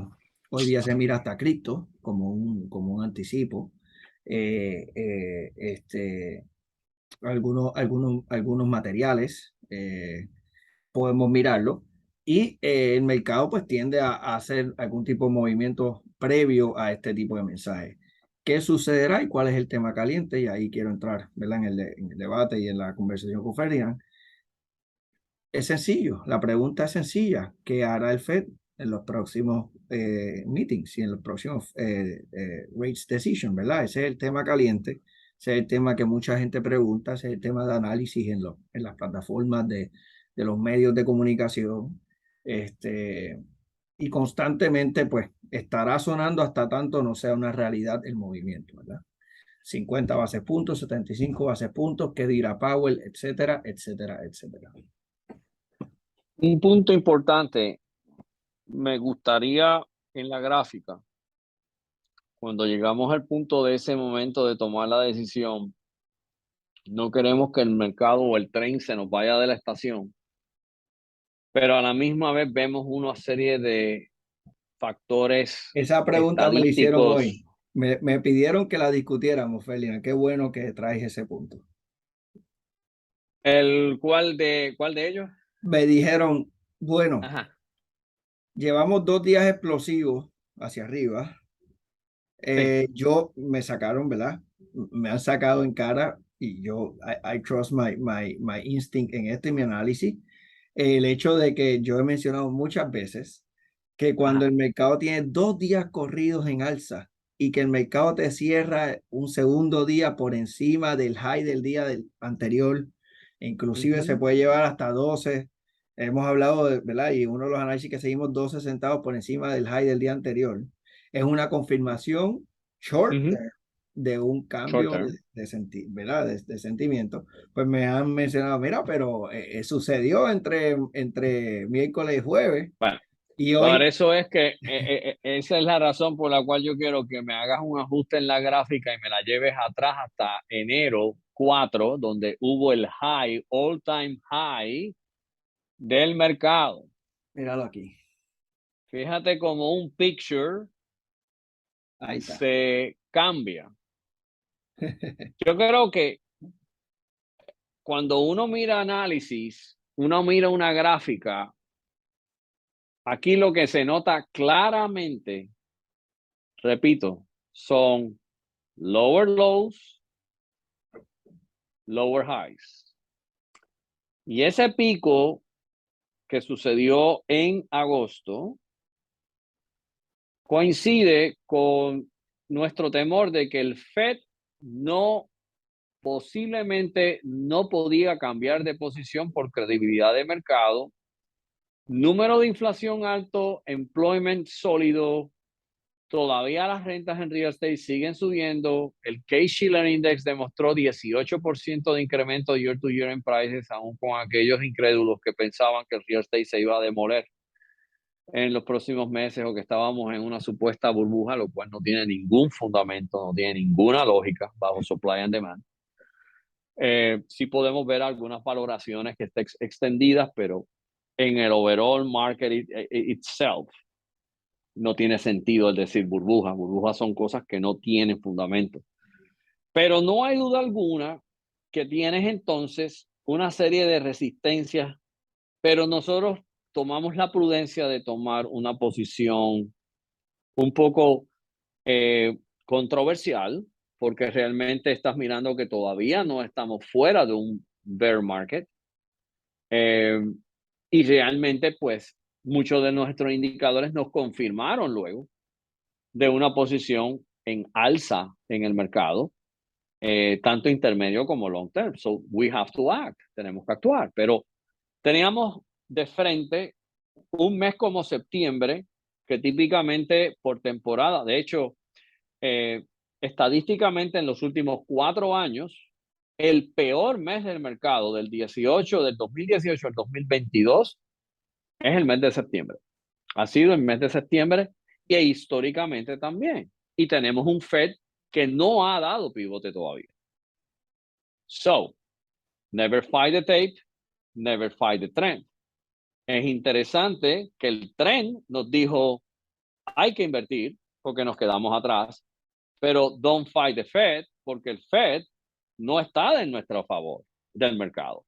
hoy día se mira hasta cripto como un anticipo. Este, algunos materiales, podemos mirarlo. Y el mercado pues tiende a hacer algún tipo de movimiento previo a este tipo de mensajes. ¿Qué sucederá y cuál es el tema caliente? Y ahí quiero entrar, ¿verdad? En el debate y en la conversación con Ferdinand. Es sencillo, la pregunta es sencilla. ¿Qué hará el Fed en los próximos meetings y en los próximos rates decision, ¿verdad? Ese es el tema caliente, ese es el tema que mucha gente pregunta, ese es el tema de análisis en las plataformas de los medios de comunicación. Este, y constantemente, pues, estará sonando hasta tanto no sea una realidad el movimiento, ¿verdad? 50 bases puntos, 75 bases puntos, qué dirá Powell, etcétera, etcétera, etcétera. Un punto importante, me gustaría en la gráfica, cuando llegamos al punto de ese momento de tomar la decisión, no queremos que el mercado o el tren se nos vaya de la estación, pero a la misma vez vemos una serie de factores Esa pregunta me la hicieron hoy. estadísticos. Me pidieron que la discutiéramos, Felina. Qué bueno que traes ese punto. ¿Cuál de ellos? Me dijeron, bueno, Ajá, llevamos 2 días explosivos hacia arriba. sí. Yo me sacaron, ¿verdad? Me han sacado en cara y yo, I trust my instinct en esto y mi análisis. El hecho de que yo he mencionado muchas veces que cuando Ajá. el mercado tiene 2 días corridos en alza y que el mercado te cierra un segundo día por encima del high del día anterior, inclusive se Ujú. puede llevar hasta 12. Hemos hablado de, ¿verdad? Y uno de los análisis que seguimos 12 centavos por encima del high del día anterior. Es una confirmación short Ujú. term de un Short cambio term. ¿verdad? De sentimiento. Pues me han mencionado, mira, pero sucedió entre miércoles y jueves Bueno, y por hoy. eso es que esa es la razón por la cual yo quiero que me hagas un ajuste en la gráfica y me la lleves atrás hasta enero 4, donde hubo el high, all time high del mercado. Míralo aquí. Fíjate como un picture Ahí está. se cambia. Yo creo que cuando uno mira análisis, uno mira una gráfica, aquí lo que se nota claramente, repito, son lower lows, lower highs. Y ese pico que sucedió en agosto coincide con nuestro temor de que el Fed no posiblemente no podía cambiar de posición por credibilidad de mercado, número de inflación alto, employment sólido, todavía las rentas en real estate siguen subiendo, el Case-Shiller Index demostró 18% de incremento year to year en prices, aún con aquellos incrédulos que pensaban que el real estate se iba a demoler en los próximos meses o que estábamos en una supuesta burbuja, lo cual no tiene ningún fundamento, no tiene ninguna lógica bajo supply and demand. Sí podemos ver algunas valoraciones que estén extendidas, pero en el overall market itself no tiene sentido el decir burbujas. Burbujas son cosas que no tienen fundamento. Pero no hay duda alguna que tienes entonces una serie de resistencias, pero nosotros tomamos la prudencia de tomar una posición un poco controversial, porque realmente estás mirando que todavía no estamos fuera de un bear market. eh, y realmente, pues, muchos de nuestros indicadores nos confirmaron luego de una posición en alza en el mercado, tanto intermedio como long term. So we have to act, tenemos que actuar. Pero teníamos de frente un mes como septiembre, que típicamente por temporada, de hecho, eh, estadísticamente en los últimos 4 años, el peor mes del mercado del 2018 al 2022 es el mes de septiembre. Ha sido el mes de septiembre y históricamente también. Y tenemos un Fed que no ha dado pivote todavía. So, never fight the tape, never fight the trend. Es interesante que el trend nos dijo hay que invertir porque nos quedamos atrás, pero don't fight the Fed porque el Fed no está en nuestro favor del mercado.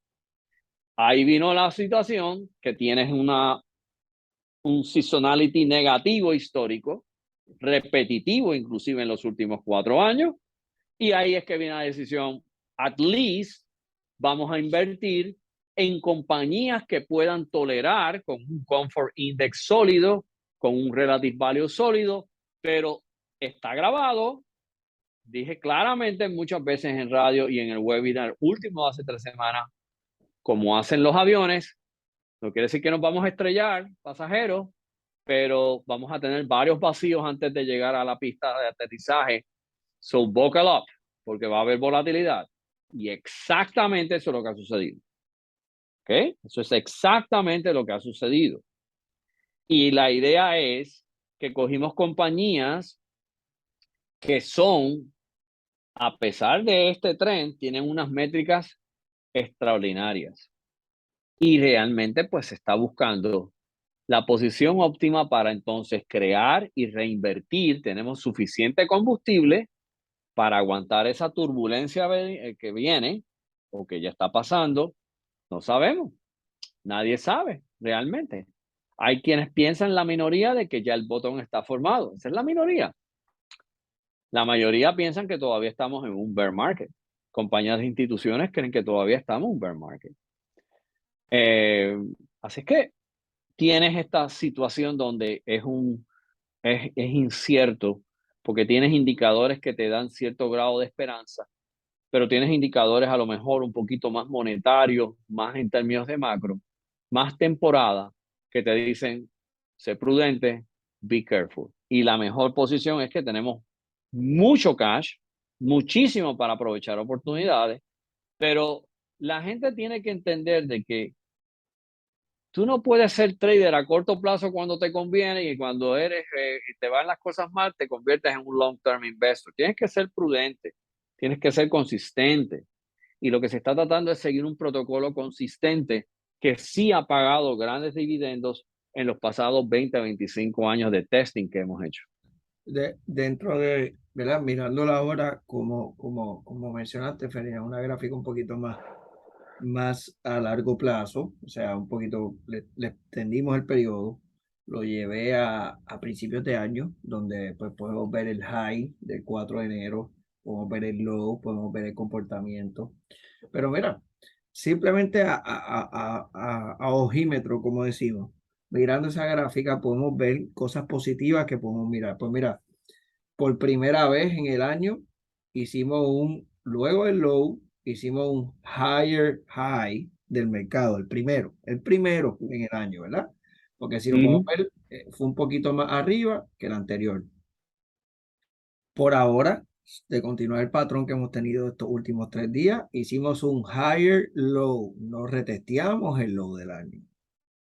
Ahí vino la situación que tienes un seasonality negativo histórico, repetitivo inclusive en los últimos 4 años, y ahí es que viene la decisión, at least vamos a invertir en compañías que puedan tolerar con un comfort index sólido, con un relative value sólido, pero está grabado. Dije claramente muchas veces en radio y en el webinar último de hace 3 semanas, como hacen los aviones, no quiere decir que nos vamos a estrellar, pasajeros, pero vamos a tener varios vacíos antes de llegar a la pista de aterrizaje. So buckle up, porque va a haber volatilidad. Y exactamente eso es lo que ha sucedido. ¿Ok? Eso es exactamente lo que ha sucedido. Y la idea es que cogimos compañías que son, a pesar de este tren, tienen unas métricas extraordinarias. Y realmente pues se está buscando la posición óptima para entonces crear y reinvertir. Tenemos suficiente combustible para aguantar esa turbulencia que viene o que ya está pasando. No sabemos, nadie sabe realmente. Hay quienes piensan, la minoría, de que ya el botón está formado. Esa es la minoría. La mayoría piensan que todavía estamos en un bear market. Compañías e instituciones creen que todavía estamos en un bear market. Eh, así que tienes esta situación donde es incierto, porque tienes indicadores que te dan cierto grado de esperanza, pero tienes indicadores a lo mejor un poquito más monetarios, más en términos de macro, más temporada, que te dicen, sé prudente, be careful. Y la mejor posición es que tenemos mucho cash, muchísimo para aprovechar oportunidades, pero la gente tiene que entender de que tú no puedes ser trader a corto plazo cuando te conviene y cuando te van las cosas mal, te conviertes en un long-term investor. Tienes que ser prudente, tienes que ser consistente. Y lo que se está tratando es seguir un protocolo consistente que sí ha pagado grandes dividendos en los pasados 20 a 25 años de testing que hemos hecho. Dentro de, ¿verdad? Mirando la hora, como mencionaste, Feria, una gráfica un poquito más a largo plazo, o sea, un poquito, le extendimos el periodo, lo llevé a principios de año, donde pues podemos ver el high del 4 de enero, podemos ver el low, podemos ver el comportamiento. Pero mira, simplemente a ojímetro, como decimos, mirando esa gráfica podemos ver cosas positivas que podemos mirar. Pues mira, por primera vez en el año hicimos luego el low, hicimos un higher high del mercado, el primero en el año, ¿verdad? Porque si lo podemos ver, fue un poquito más arriba que el anterior. Por ahora, de continuar el patrón que hemos tenido estos últimos 3 días, hicimos un higher low, no retesteamos el low del año.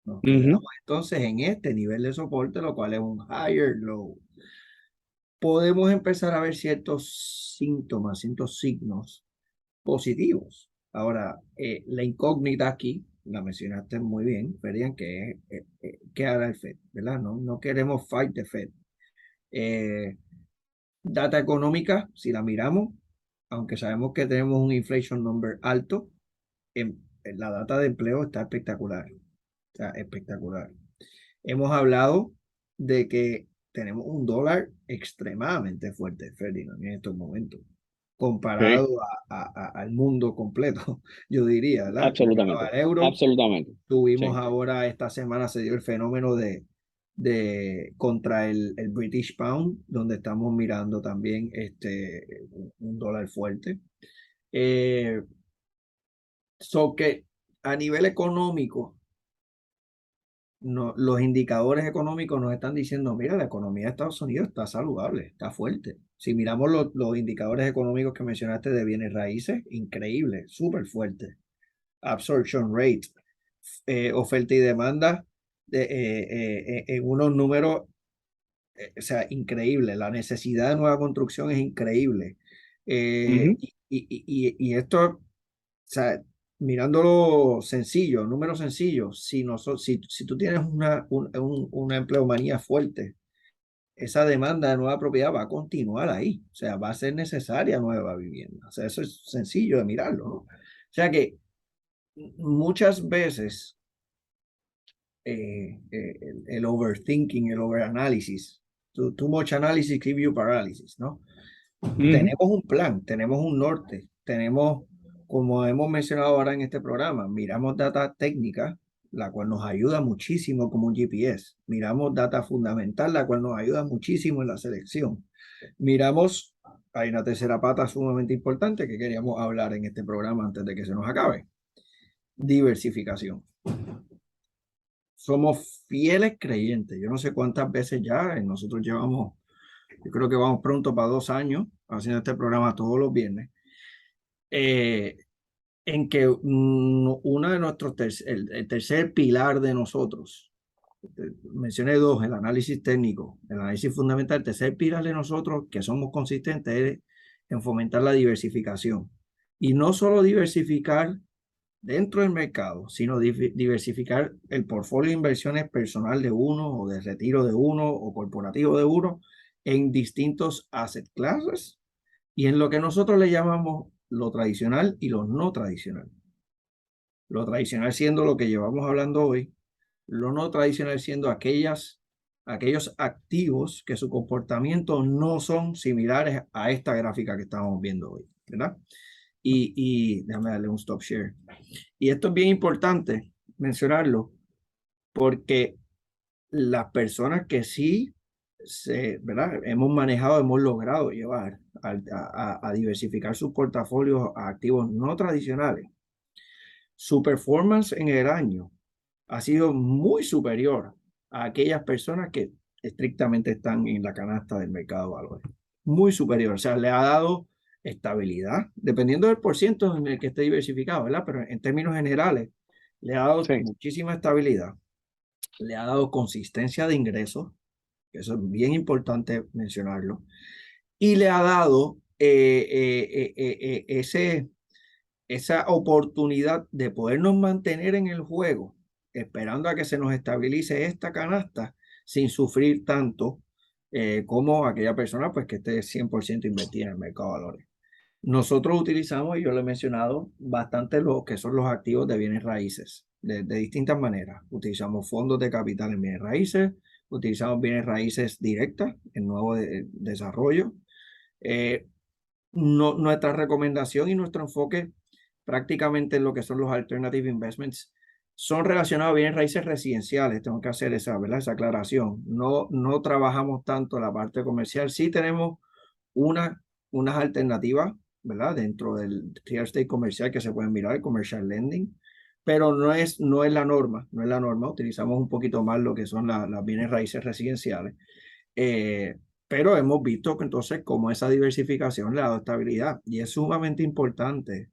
Nos quedamos entonces en este nivel de soporte, lo cual es un higher low. Podemos empezar a ver ciertos síntomas, ciertos signos positivos. Ahora, la incógnita aquí, la mencionaste muy bien, verían que es qué hará el Fed, ¿verdad? No queremos fight the Fed. Data económica, si la miramos, aunque sabemos que tenemos un inflation number alto, en la data de empleo está espectacular. O sea, espectacular. Hemos hablado de que tenemos un dólar extremadamente fuerte, Ferdinand, en estos momentos, Sí, comparado al mundo completo, yo diría, ¿verdad? Comparado absolutamente, al euro, absolutamente. tuvimos Sí. ahora, esta semana se dio el fenómeno de contra el British Pound, donde estamos mirando también un dólar fuerte. Eh, que a nivel económico, no, los indicadores económicos nos están diciendo, mira, la economía de Estados Unidos está saludable, está fuerte. Si miramos los indicadores económicos que mencionaste de bienes raíces, increíble, súper fuerte. Absorption rate, oferta y demanda en unos números, o sea, increíble. La necesidad de nueva construcción es increíble. Y esto, o sea, mirándolo sencillo, números sencillos, si tú tienes una empleomanía fuerte, esa demanda de nueva propiedad va a continuar ahí. O sea, va a ser necesaria nueva vivienda. O sea, eso es sencillo de mirarlo, ¿no? O sea que muchas veces el overthinking, el overanálisis, too much analysis give you paralysis, ¿no? Tenemos un plan, tenemos un norte, tenemos, como hemos mencionado ahora en este programa, miramos data técnica, la cual nos ayuda muchísimo como un GPS. Miramos data fundamental, la cual nos ayuda muchísimo en la selección. Miramos, hay una tercera pata sumamente importante que queríamos hablar en este programa antes de que se nos acabe. Diversificación. Somos fieles creyentes. Yo no sé cuántas veces ya, nosotros llevamos, yo creo que vamos pronto para 2 años haciendo este programa todos los viernes, eh, en que uno de nuestros, el tercer pilar de nosotros, mencioné dos, el análisis técnico, el análisis fundamental, el tercer pilar de nosotros que somos consistentes es en fomentar la diversificación. Y no solo diversificar dentro del mercado, sino diversificar el portfolio de inversiones personal de uno o de retiro de uno o corporativo de uno en distintos asset classes y en lo que nosotros le llamamos lo tradicional y lo no tradicional. Lo tradicional siendo lo que llevamos hablando hoy, lo no tradicional siendo aquellos activos que su comportamiento no son similares a esta gráfica que estamos viendo hoy, ¿verdad? Y déjame darle un stop share. Y esto es bien importante mencionarlo porque las personas que sí ¿verdad? Hemos manejado, hemos logrado llevar a diversificar sus portafolios a activos no tradicionales, su performance en el año ha sido muy superior a aquellas personas que estrictamente están en la canasta del mercado de valores. Muy superior. O sea, le ha dado estabilidad, dependiendo del porciento en el que esté diversificado, ¿verdad? Pero en términos generales, le ha dado Sí, muchísima estabilidad, le ha dado consistencia de ingresos, que eso es bien importante mencionarlo, y le ha dado esa oportunidad de podernos mantener en el juego, esperando a que se nos estabilice esta canasta sin sufrir tanto como aquella persona pues, que esté 100% invertida en el mercado de valores. Nosotros utilizamos, y yo lo he mencionado, bastante lo que son los activos de bienes raíces, de distintas maneras. Utilizamos fondos de capital en bienes raíces, utilizamos bienes raíces directas en nuevo desarrollo. Eh, Nuestra recomendación y nuestro enfoque prácticamente en lo que son los alternative investments son relacionados a bienes raíces residenciales. Tengo que hacer esa, ¿verdad? Esa aclaración. No trabajamos tanto la parte comercial. Sí tenemos unas alternativas, ¿verdad? Dentro del real estate comercial que se pueden mirar, el commercial lending, pero no es la norma, no es la norma. Utilizamos un poquito más lo que son las bienes raíces residenciales. Eh, pero hemos visto que entonces cómo esa diversificación le ha dado estabilidad y es sumamente importante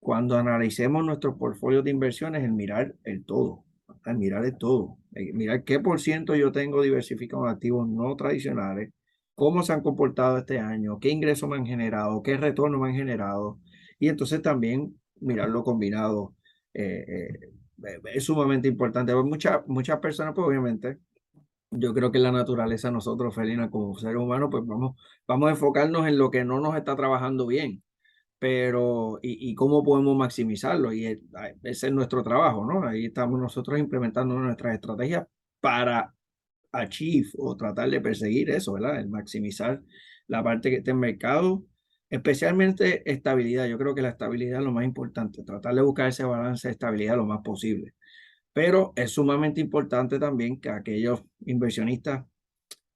cuando analicemos nuestros portfolios de inversiones el mirar el todo, mirar qué por ciento yo tengo diversificado en activos no tradicionales, cómo se han comportado este año, qué ingresos me han generado, qué retorno me han generado y entonces también mirarlo combinado. Es sumamente importante. Muchas personas, pues obviamente, yo creo que la naturaleza nosotros, Felina, como seres humanos, pues vamos a enfocarnos en lo que no nos está trabajando bien, pero y cómo podemos maximizarlo. Y ese es nuestro trabajo, ¿no? Ahí estamos nosotros implementando nuestras estrategias para achieve o tratar de perseguir eso, ¿verdad? El maximizar la parte que esté en mercado, especialmente estabilidad. Yo creo que la estabilidad es lo más importante, tratar de buscar ese balance de estabilidad lo más posible. Pero es sumamente importante también que aquellos inversionistas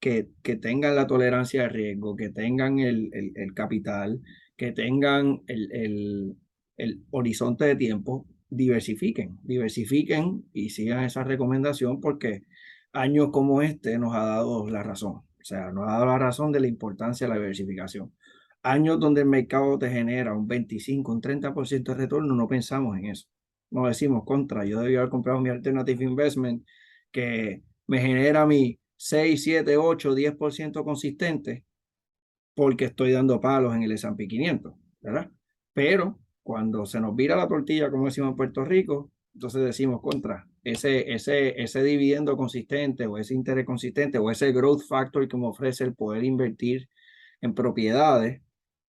que tengan la tolerancia de riesgo, que tengan el capital, que tengan el horizonte de tiempo, diversifiquen y sigan esa recomendación porque años como este nos ha dado la razón. O sea, nos ha dado la razón de la importancia de la diversificación. Años donde el mercado te genera un 25, un 30% de retorno, no pensamos en eso. No decimos contra, yo debía haber comprado mi alternative investment que me genera mi 6 7 8 10% consistente porque estoy dando palos en el S&P 500, ¿verdad? Pero cuando se nos vira la tortilla, como decimos en Puerto Rico, entonces decimos contra ese dividendo consistente o ese interés consistente o ese growth factor que me ofrece el poder invertir en propiedades,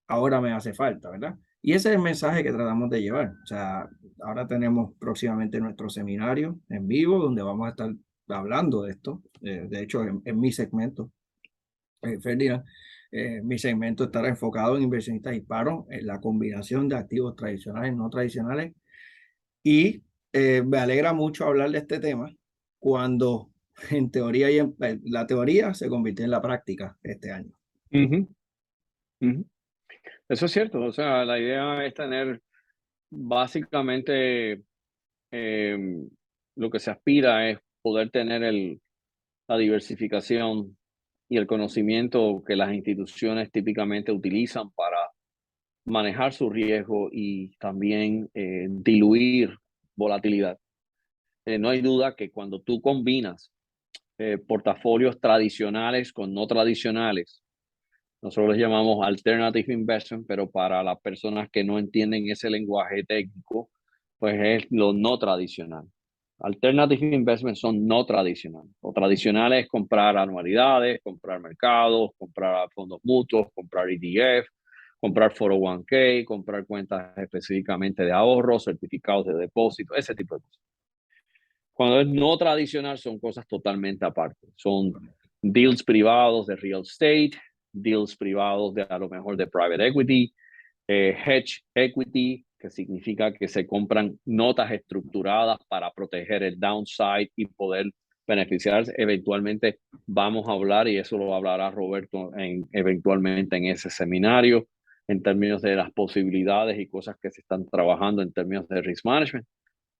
ahora me hace falta, ¿verdad? Y ese es el mensaje que tratamos de llevar. O sea, ahora tenemos próximamente nuestro seminario en vivo donde vamos a estar hablando de esto. De hecho, en mi segmento, Ferdinand, mi segmento estará enfocado en inversionistas hispanos, en la combinación de activos tradicionales, no tradicionales. Y me alegra mucho hablar de este tema cuando en teoría y la teoría se convirtió en la práctica este año. ujú, ujú. Eso es cierto. O sea, la idea es tener básicamente lo que se aspira es poder tener la diversificación y el conocimiento que las instituciones típicamente utilizan para manejar su riesgo y también diluir volatilidad. No hay duda que cuando tú combinas portafolios tradicionales con no tradicionales, nosotros les llamamos alternative investment, pero para las personas que no entienden ese lenguaje técnico, pues es lo no tradicional. Alternative investments son no tradicionales. O tradicionales es comprar anualidades, comprar mercados, comprar fondos mutuos, comprar ETF, comprar 401k, comprar cuentas específicamente de ahorro, certificados de depósito, ese tipo de cosas. Cuando es no tradicional son cosas totalmente aparte. Son deals privados de real estate, deals privados de a lo mejor de private equity, hedge equity, que significa que se compran notas estructuradas para proteger el downside y poder beneficiarse. Eventualmente vamos a hablar, y eso lo hablará Roberto eventualmente en ese seminario, en términos de las posibilidades y cosas que se están trabajando en términos de risk management.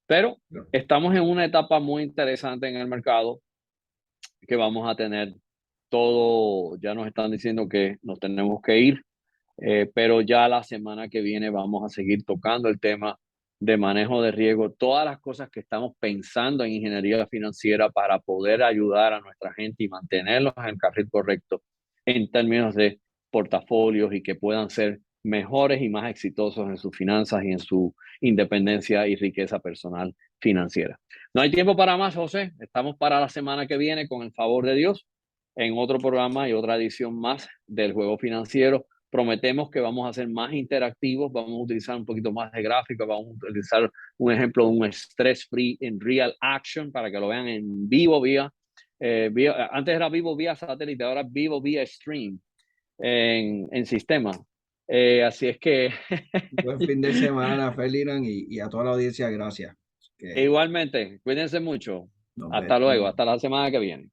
Pero estamos en una etapa muy interesante en el mercado que vamos a tener todo, ya nos están diciendo que nos tenemos que ir, pero ya la semana que viene vamos a seguir tocando el tema de manejo de riesgo, todas las cosas que estamos pensando en ingeniería financiera para poder ayudar a nuestra gente y mantenerlos en el carril correcto en términos de portafolios y que puedan ser mejores y más exitosos en sus finanzas y en su independencia y riqueza personal financiera. No hay tiempo para más, José. Estamos para la semana que viene, con el favor de Dios, en otro programa y otra edición más del Juego Financiero. Prometemos que vamos a ser más interactivos, vamos a utilizar un poquito más de gráfico, vamos a utilizar un ejemplo de un stress free en real action para que lo vean en vivo antes era vivo vía satélite, ahora vivo vía stream en sistema. Así es que Buen fin de semana, Ferdinand, y a toda la audiencia, gracias. Que igualmente, cuídense mucho. nos Hasta luego, vemos. hasta la semana que viene.